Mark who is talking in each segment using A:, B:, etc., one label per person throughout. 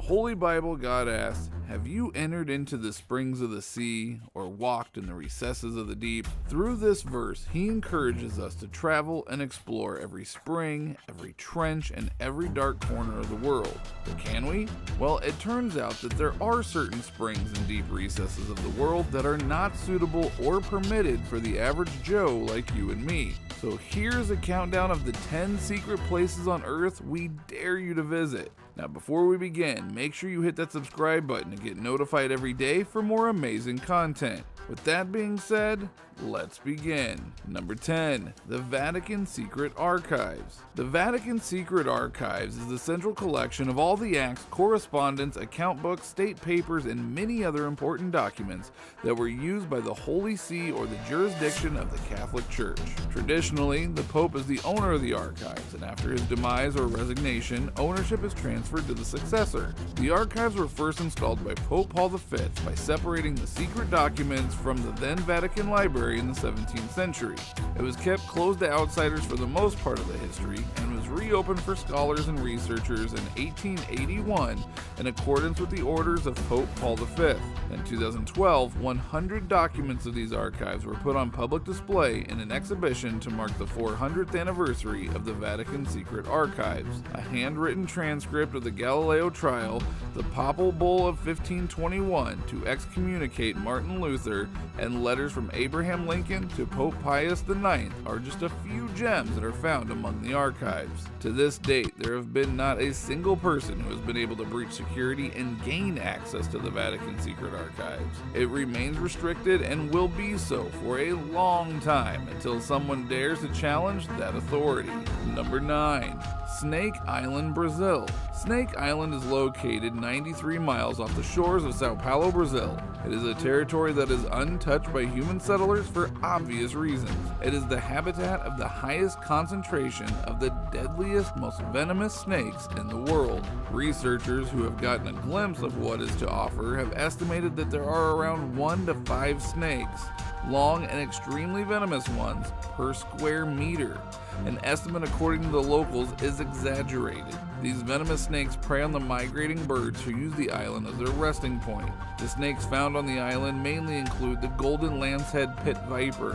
A: Holy Bible, God asks, "Have you entered into the springs of the sea or walked in the recesses of the deep?" Through this verse, he encourages us to travel and explore every spring, every trench, and every dark corner of the world. But can we? Well, it turns out that there are certain springs and deep recesses of the world that are not suitable or permitted for the average Joe like you and me. So here's a countdown of the 10 secret places on Earth we dare you to visit. Now before we begin, make sure you hit that subscribe button to get notified every day for more amazing content. With that being said, let's begin. Number 10. The Vatican Secret Archives. The Vatican Secret Archives is the central collection of all the acts, correspondence, account books, state papers, and many other important documents that were used by the Holy See or the jurisdiction of the Catholic Church. Traditionally, the Pope is the owner of the archives, and after his demise or resignation, ownership is transferred to the successor. The archives were first installed by Pope Paul V by separating the secret documents from the then Vatican Library in the 17th century. It was kept closed to outsiders for the most part of the history and was reopened for scholars and researchers in 1881 in accordance with the orders of Pope Paul V. In 2012, 100 documents of these archives were put on public display in an exhibition to mark the 400th anniversary of the Vatican Secret Archives. A handwritten transcript of the Galileo trial, the Papal Bull of 1521 to excommunicate Martin Luther, and letters from Abraham Lincoln to Pope Pius IX are just a few gems that are found among the archives. To this date, there have been not a single person who has been able to breach security and gain access to the Vatican Secret Archives. It remains restricted and will be so for a long time until someone dares to challenge that authority. Number 9. Snake Island, Brazil. Snake Island is located 93 miles off the shores of Sao Paulo, Brazil. It is a territory that is untouched by human settlers for obvious reasons. It is the habitat of the highest concentration of the deadliest, most venomous snakes in the world. Researchers who have gotten a glimpse of what is to offer have estimated that there are around 1 to 5 snakes, long and extremely venomous ones, per square meter. An estimate according to the locals is exaggerated. These venomous snakes prey on the migrating birds who use the island as their resting point. The snakes found on the island mainly include the golden lancehead pit viper,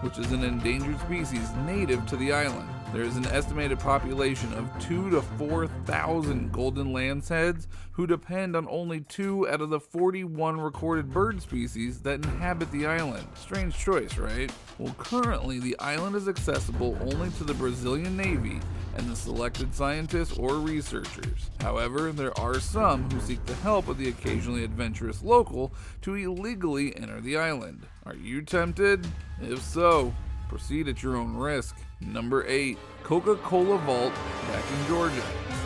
A: which is an endangered species native to the island. There is an estimated population of 2,000 to 4,000 golden lanceheads who depend on only 2 out of the 41 recorded bird species that inhabit the island. Strange choice, right? Well, currently the island is accessible only to the Brazilian Navy and the selected scientists or researchers. However, there are some who seek the help of the occasionally adventurous local to illegally enter the island. Are you tempted? If so, proceed at your own risk. Number 8. Coca-Cola Vault, back in Georgia.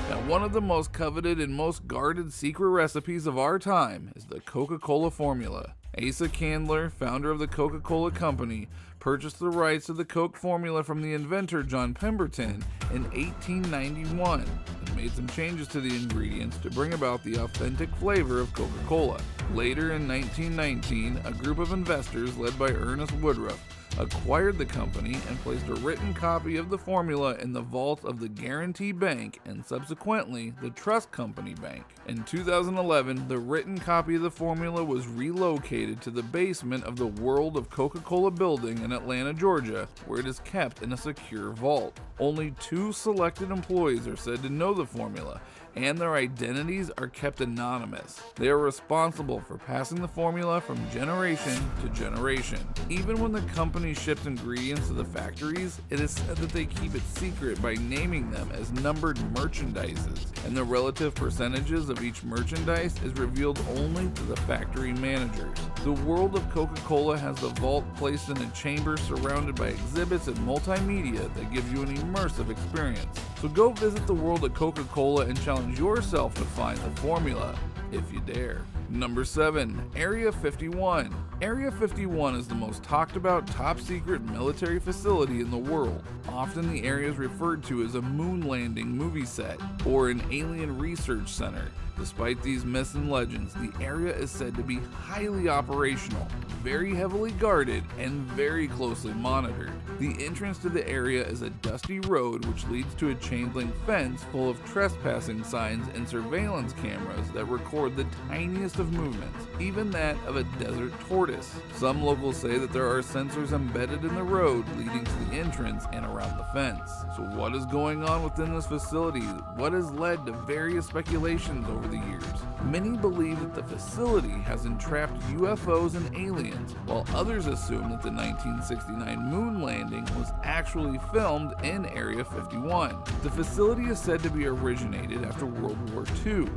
A: Now, one of the most coveted and most guarded secret recipes of our time is the Coca-Cola formula. Asa Candler, founder of the Coca-Cola Company, purchased the rights to the Coke formula from the inventor John Pemberton in 1891 and made some changes to the ingredients to bring about the authentic flavor of Coca-Cola. Later in 1919, a group of investors led by Ernest Woodruff acquired the company and placed a written copy of the formula in the vault of the Guarantee Bank and subsequently the Trust Company Bank. In 2011, the written copy of the formula was relocated to the basement of the World of Coca-Cola building in Atlanta, Georgia, where it is kept in a secure vault. Only 2 selected employees are said to know the formula, and their identities are kept anonymous. They are responsible for passing the formula from generation to generation. Even when the company ships ingredients to the factories, it is said that they keep it secret by naming them as numbered merchandises, and the relative percentages of each merchandise is revealed only to the factory managers. The World of Coca-Cola has the vault placed in a chamber surrounded by exhibits and multimedia that give you an immersive experience. So go visit the World of Coca-Cola and challenge yourself to find the formula, if you dare. Number 7. Area 51. Area 51 is the most talked about top secret military facility in the world. Often the area is referred to as a moon landing movie set or an alien research center. Despite these myths and legends, the area is said to be highly operational, very heavily guarded, and very closely monitored. The entrance to the area is a dusty road which leads to a chain-link fence full of trespassing signs and surveillance cameras that record the tiniest of movements, even that of a desert tortoise. Some locals say that there are sensors embedded in the road leading to the entrance and around the fence. So what is going on within this facility? What has led to various speculations over the years? Many believe that the facility has entrapped UFOs and aliens, while others assume that the 1969 moon landing was actually filmed in Area 51. The facility is said to be originated after World War II.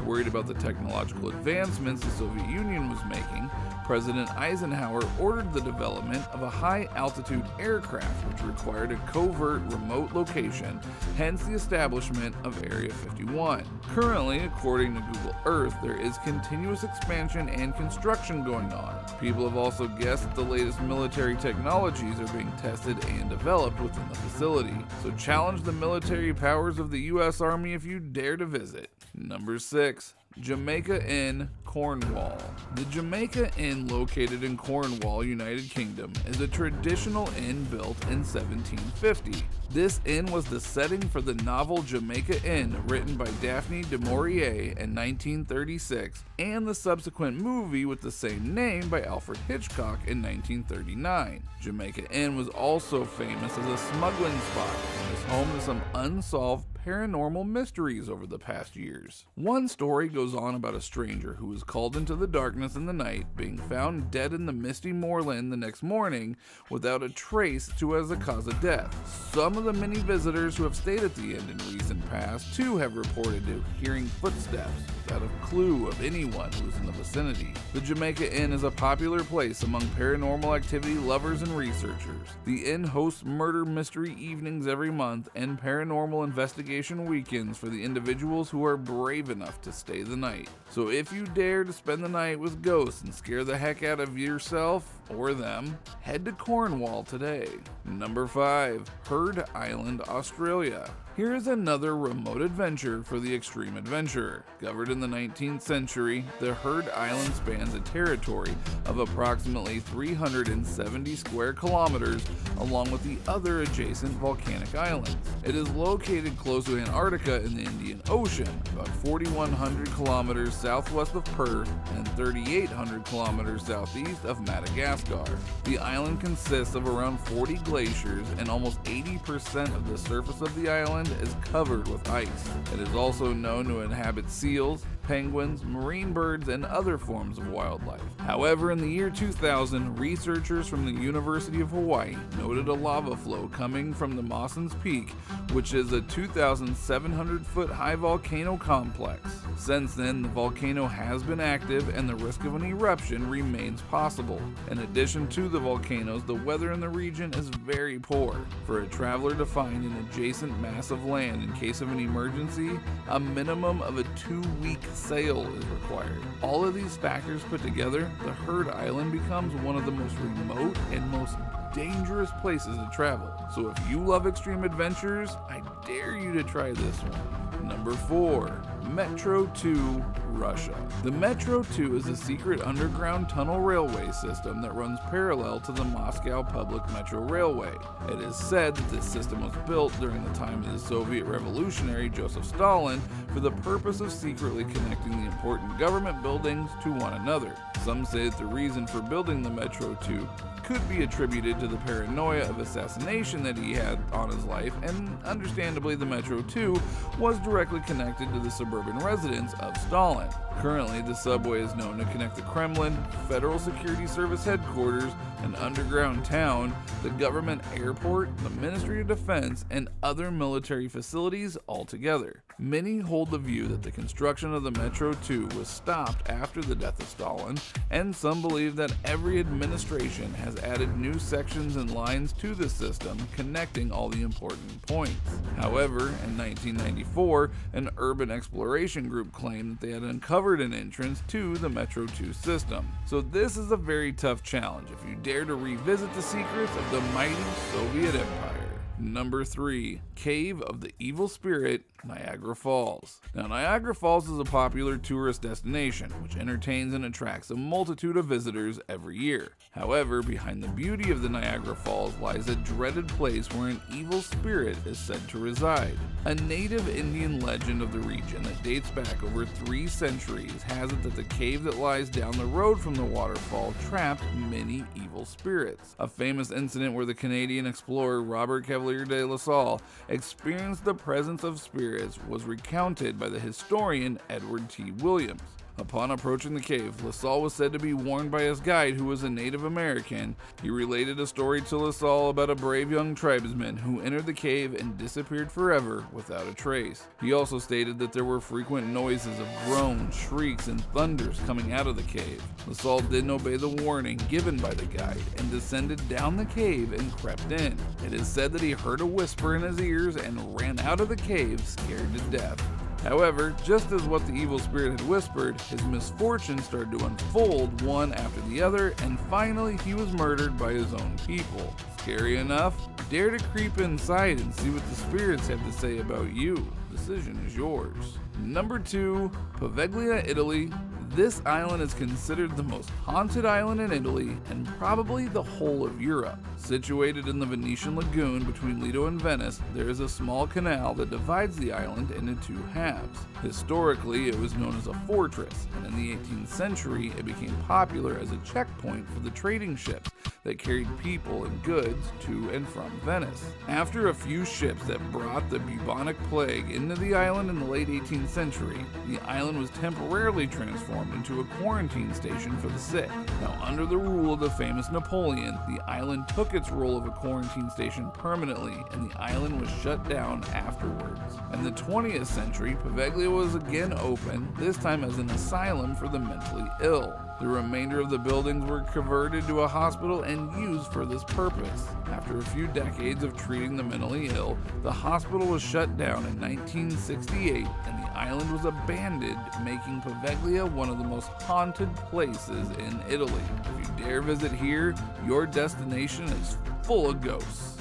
A: Worried about the technological advancements the Soviet Union was making, President Eisenhower ordered the development of a high-altitude aircraft which required a covert remote location, hence the establishment of Area 51. Currently, according to Google Earth, there is continuous expansion and construction going on. People have also guessed that the latest military technologies are being tested and developed within the facility. So challenge the military powers of the U.S. Army if you dare to visit. Number 6. Jamaica Inn, Cornwall. The Jamaica Inn, located in Cornwall, United Kingdom, is a traditional inn built in 1750. This inn was the setting for the novel Jamaica Inn, written by Daphne du Maurier in 1936, and the subsequent movie with the same name by Alfred Hitchcock in 1939. Jamaica Inn was also famous as a smuggling spot and is home to some unsolved paranormal mysteries over the past years. One story goes on about a stranger who was called into the darkness in the night, being found dead in the misty moorland the next morning without a trace to as a cause of death. Some of the many visitors who have stayed at the inn in recent past too have reported to hearing footsteps without a clue of anyone who is in the vicinity. The Jamaica Inn is a popular place among paranormal activity lovers and researchers. The inn hosts murder mystery evenings every month and paranormal investigation weekends for the individuals who are brave enough to stay the night. So if you dare to spend the night with ghosts and scare the heck out of yourself or them, head to Cornwall today. Number 5. Heard Island, Australia. Here is another remote adventure for the extreme adventurer. Governed in the 19th century, the Heard Island spans a territory of approximately 370 square kilometers, along with the other adjacent volcanic islands. It is located close to Antarctica in the Indian Ocean, about 4,100 kilometers southwest of Perth and 3,800 kilometers southeast of Madagascar. The island consists of around 40 glaciers, and almost 80% of the surface of the island is covered with ice. It is also known to inhabit seals, penguins, marine birds, and other forms of wildlife. However, in the year 2000, researchers from the University of Hawaii noted a lava flow coming from the Mawson's Peak, which is a 2,700-foot high volcano complex. Since then, the volcano has been active and the risk of an eruption remains possible. In addition to the volcanoes, the weather in the region is very poor. For a traveler to find an adjacent mass of land in case of an emergency, a minimum of a 2-week sail is required. All of these factors put together, the Heard Island becomes one of the most remote and most dangerous places to travel. So if you love extreme adventures, I dare you to try this one. Number 4. Metro 2, Russia. The Metro 2 is a secret underground tunnel railway system that runs parallel to the Moscow Public Metro Railway. It is said that this system was built during the time of the Soviet revolutionary Joseph Stalin for the purpose of secretly connecting the important government buildings to one another. Some say that the reason for building the Metro 2 could be attributed to the paranoia of assassination that he had on his life, and understandably the Metro 2 was directly connected to the suburban residence of Stalin. Currently, the subway is known to connect the Kremlin, Federal Security Service headquarters, an underground town, the government airport, the Ministry of Defense, and other military facilities altogether. Many hold the view that the construction of the Metro 2 was stopped after the death of Stalin, and some believe that every administration has added new sections and lines to the system connecting all the important points. However, in 1994, an urban exploration group claimed that they had uncovered discovered an entrance to the Metro 2 system. So this is a very tough challenge if you dare to revisit the secrets of the mighty Soviet Empire. Number 3. Cave of the Evil Spirit, Niagara Falls. Now, Niagara Falls is a popular tourist destination, which entertains and attracts a multitude of visitors every year. However, behind the beauty of the Niagara Falls lies a dreaded place where an evil spirit is said to reside. A native Indian legend of the region that dates back over 3 centuries has it that the cave that lies down the road from the waterfall trapped many evil spirits. A famous incident where the Canadian explorer Robert Cavalier de La Salle experienced the presence of spirits was recounted by the historian Edward T. Williams. Upon approaching the cave, La Salle was said to be warned by his guide, who was a Native American. He related a story to La Salle about a brave young tribesman who entered the cave and disappeared forever without a trace. He also stated that there were frequent noises of groans, shrieks, and thunders coming out of the cave. La Salle didn't obey the warning given by the guide and descended down the cave and crept in. It is said that he heard a whisper in his ears and ran out of the cave scared to death. However, just as what the evil spirit had whispered, his misfortunes started to unfold one after the other, and finally he was murdered by his own people. Scary enough? Dare to creep inside and see what the spirits have to say about you. Decision is yours. Number 2, Poveglia, Italy. This island is considered the most haunted island in Italy and probably the whole of Europe. Situated in the Venetian lagoon between Lido and Venice, there is a small canal that divides the island into 2 halves. Historically, it was known as a fortress, and in the 18th century, it became popular as a checkpoint for the trading ships that carried people and goods to and from Venice. After a few ships that brought the bubonic plague into the island in the late 18th century, the island was temporarily transformed into a quarantine station for the sick. Now, under the rule of the famous Napoleon, the island took its role of a quarantine station permanently, and the island was shut down afterwards. In the 20th century, Poveglia was again open, this time as an asylum for the mentally ill. The remainder of the buildings were converted to a hospital and used for this purpose. After a few decades of treating the mentally ill, the hospital was shut down in 1968 and the island was abandoned, making Poveglia one of the most haunted places in Italy. If you dare visit here, your destination is full of ghosts.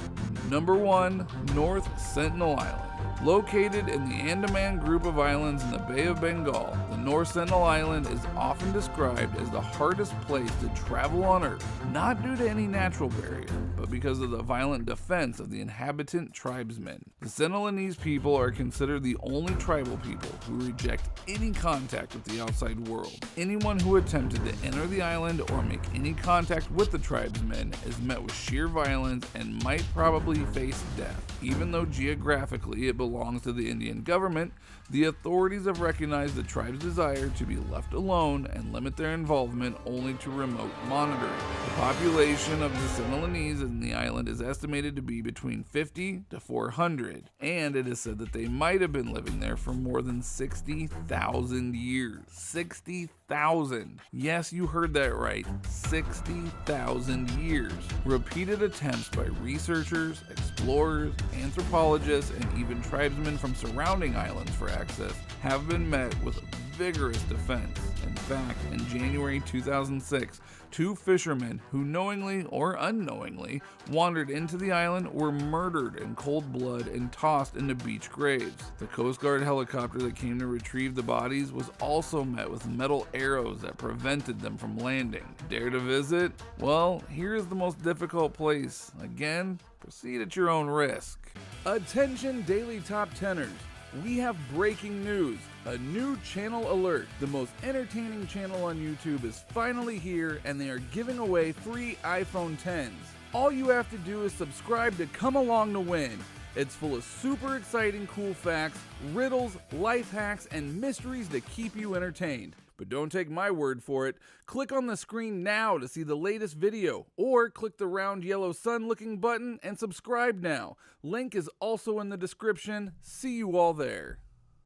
A: Number 1, North Sentinel Island. Located in the Andaman group of islands in the Bay of Bengal, the North Sentinel Island is often described as the hardest place to travel on Earth, not due to any natural barrier, but because of the violent defense of the inhabitant tribesmen. The Sentinelese people are considered the only tribal people who reject any contact with the outside world. Anyone who attempted to enter the island or make any contact with the tribesmen is met with sheer violence and might probably face death. Even though geographically it belongs to the Indian government, the authorities have recognized the tribe's desire to be left alone and limit their involvement only to remote monitoring. The population of the Sentinelese in the island is estimated to be between 50 to 400, and it is said that they might have been living there for more than 60,000 years. 60,000! Yes, you heard that right. 60,000 years. Repeated attempts by researchers, explorers, anthropologists, and even tribesmen from surrounding islands for access have been met with vigorous defense. In fact, in January 2006, 2 fishermen who knowingly or unknowingly wandered into the island were murdered in cold blood and tossed into beach graves. The Coast Guard helicopter that came to retrieve the bodies was also met with metal arrows that prevented them from landing. Dare to visit? Well, here's the most difficult place. Again, proceed at your own risk. Attention Daily Top Teners. We have breaking news. A new channel alert. The most entertaining channel on YouTube is finally here, and they are giving away free iPhone 10s. All you have to do is subscribe to Come Along to Win. It's full of super exciting cool facts, riddles, life hacks, and mysteries to keep you entertained. But don't take my word for it. Click on the screen now to see the latest video, or click the round yellow sun looking button and subscribe now. Link is also in the description. See you all there.